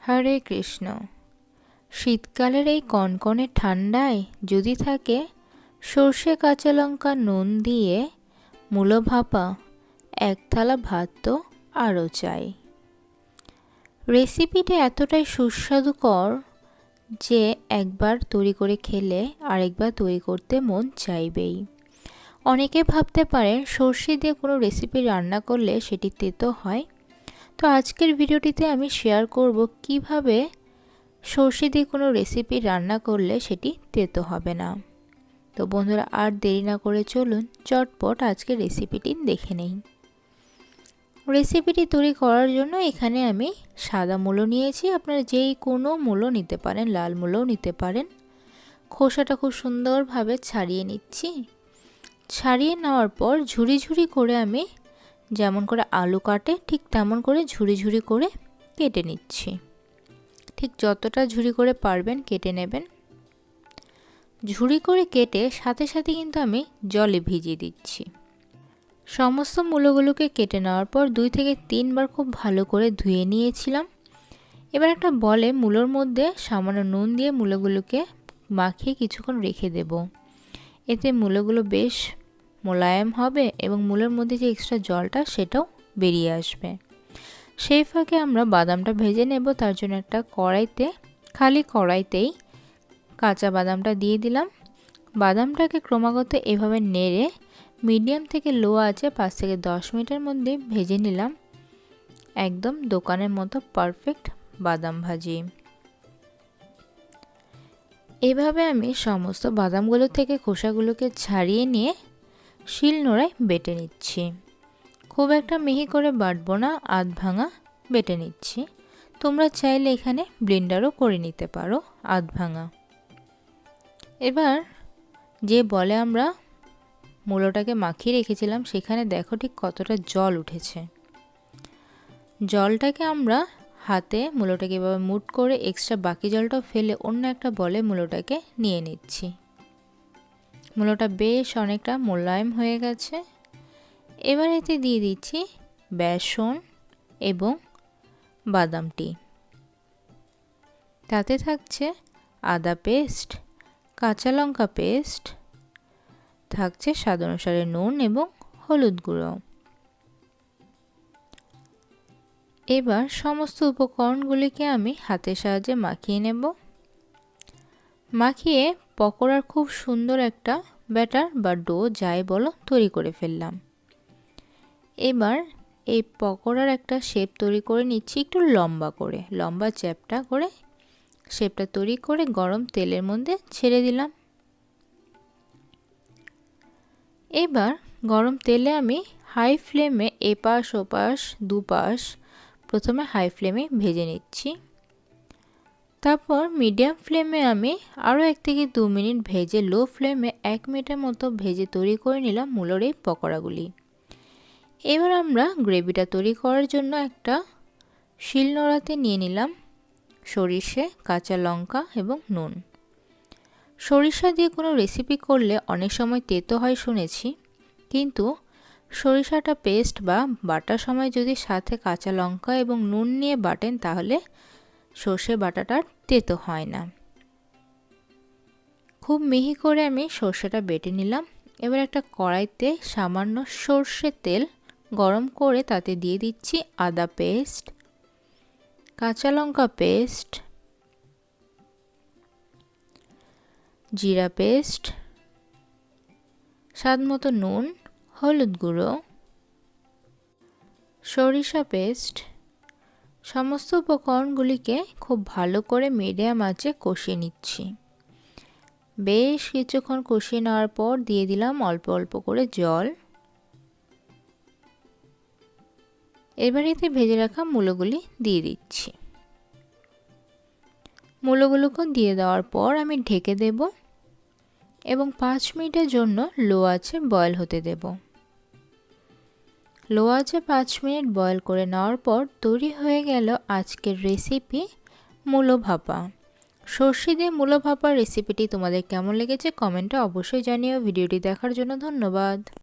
হরে কৃষ্ণ। শীতকালের এই কনকনে ঠান্ডায় যদি থাকে সর্ষে কাঁচা লঙ্কা নুন দিয়ে মুলো ভাপা, এক থালা ভাত তো আরও চাই। রেসিপিটি এতটাই সুস্বাদুকর যে একবার তৈরি করে খেলে আরেকবার তৈরি করতে মন চাইবেই। অনেকে ভাবতে পারেন সর্ষে দিয়ে কোনো রেসিপি রান্না করলে সেটি তেতো হয়। তো আজকের ভিডিওটিতে আমি শেয়ার করব কিভাবে সর্ষে দিয়ে কোনো রেসিপি রান্না করলে সেটি তেতো হবে না। তো বন্ধুরা, আর দেরি না করে চলুন চটপট আজকের রেসিপিটি দেখে নেই। রেসিপিটি তৈরি করার জন্য এখানে আমি সাদা মূলো নিয়েছি। আপনারা যেই কোনো মূলো নিতে পারেন, লাল মূলোও নিতে পারেন। খোসাটা খুব সুন্দরভাবে ছাড়িয়ে নিচ্ছি। ছাড়িয়ে নেওয়ার পর ঝুরি ঝুরি করে আমি যেমন করে আলু কাটে ঠিক তেমন করে ঝুরি ঝুরি করে কেটে নিচ্ছি। ঠিক যতটা ঝুরি করে পারবেন কেটে নেবেন। ঝুরি করে কেটে সাথে সাথে কিন্তু আমি জলে ভিজিয়ে দিচ্ছি। সমস্ত মূলোগুলোকে কেটে নেওয়ার পর 2 থেকে 3 বার খুব ভালো করে ধুয়ে নিয়েছিলাম। এবার একটা বলে মূলোর মধ্যে সামান্য নুন দিয়ে মূলোগুলোকে মাখিয়ে কিছুক্ষণ রেখে দেব। এতে মূলোগুলো বেশ মোলায়েম হবে এবং মূলের মধ্যে যে এক্সট্রা জলটা সেটাও বেরিয়ে আসবে। সেই ফাঁকে আমরা বাদামটা ভেজে নেব। তার জন্য একটা কড়াইতে, খালি কড়াইতেই কাঁচা বাদামটা দিয়ে দিলাম। বাদামটাকে ক্রমাগত এভাবে নেড়ে মিডিয়াম থেকে লো আঁচে 5 থেকে 10 মিনিটের মধ্যে ভেজে নিলাম। একদম দোকানের মতো পারফেক্ট বাদাম ভাজি। এভাবে আমি সমস্ত বাদামগুলো থেকে খোসাগুলোকে ছাড়িয়ে নিয়ে শিলনোড়ায় বেটে নিচ্ছি। খুব একটা মিহি করে বাটবো না, আধ ভাঙা বেটে নিচ্ছি। তোমরা চাইলে এখানে ব্লেন্ডারও করে নিতে পারো আধ ভাঙা। এবার যে বলে আমরা মূলোটাকে মাখিয়ে রেখেছিলাম সেখানে দেখো ঠিক কতটা জল উঠেছে। জলটাকে আমরা হাতে মূলোটাকে এভাবে মুট করে এক্সট্রা বাকি জলটাও ফেলে অন্য একটা বলে মূলোটাকে নিয়ে নিচ্ছি। মূলোটা বেশ অনেকটা মোলায়েম হয়ে গেছে। এবার এতে দিয়ে দিচ্ছি বেসন এবং বাদামটি। তাতে থাকছে আদা পেস্ট, কাঁচা লঙ্কা পেস্ট, থাকছে স্বাদ অনুসারে নুন এবং হলুদ গুঁড়ো। এবার সমস্ত উপকরণগুলিকে আমি হাতের সাহায্যে মাখিয়ে নেব। মাখিয়ে পকোড়ার খুব সুন্দর একটা ব্যাটার বা ডো যাই বলো তৈরি করে ফেললাম। এবার এই পকোড়ার একটা শেপ তৈরি করে নিচ্ছি, একটু লম্বা করে, লম্বা চ্যাপ্টা করে শেপটা তৈরি করে গরম তেলের মধ্যে ছেড়ে দিলাম। এবার গরম তেলে আমি হাই ফ্লেমে এপাশ ওপাশ দুপাশ প্রথমে হাই ফ্লেমে ভেজে নিচ্ছি। তারপর মিডিয়াম ফ্লেমে আমি আরও 1 থেকে 2 মিনিট ভেজে লো ফ্লেমে 1 মিনিটের মতো ভেজে তৈরি করে নিলাম মূলোর এই পকোড়াগুলি। এবার আমরা গ্রেভিটা তৈরি করার জন্য একটা শিলনোড়াতে নিয়ে নিলাম সরিষে, কাঁচা লঙ্কা এবং নুন। সরিষা দিয়ে কোনো রেসিপি করলে অনেক সময় তেতো হয় শুনেছি, কিন্তু সরিষাটা পেস্ট বা বাটার সময় যদি সাথে কাঁচা লঙ্কা এবং নুন নিয়ে বাটেন তাহলে সর্ষে বাটাটা তেতো হয় না। খুব মিহি করে আমি সর্ষেটা বেটে নিলাম। এবার একটা কড়াইতে সামান্য সর্ষের তেল গরম করে তাতে দিয়ে দিচ্ছি আদা পেস্ট, কাঁচা লঙ্কা পেস্ট, জিরা পেস্ট, স্বাদ মতো নুন, হলুদ গুঁড়ো, সরিষা পেস্ট। সমস্ত উপকরণগুলিকে খুব ভালো করে মিডিয়াম আঁচে কষিয়ে নিচ্ছি। বেশ কিছুক্ষণ কষিয়ে নেওয়ার পর দিয়ে দিলাম অল্প অল্প করে জল। এবার এতে ভেজে রাখা মূলোগুলি দিয়ে দিচ্ছি। মূলোগুলোকে দিয়ে দেওয়ার পর আমি ঢেকে দেব এবং 5 মিনিটের জন্য লো আঁচে বয়েল হতে দেব। লো আঁচে 5 মিনিট বয়েল করে নেওয়ার পর তৈরি হয়ে গেল আজকের রেসিপি মুলো ভাপা। সর্ষে দিয়ে মুলো ভাপার রেসিপিটি তোমাদের কেমন লেগেছে কমেন্টে অবশ্যই জানিও। ভিডিওটি দেখার জন্য ধন্যবাদ।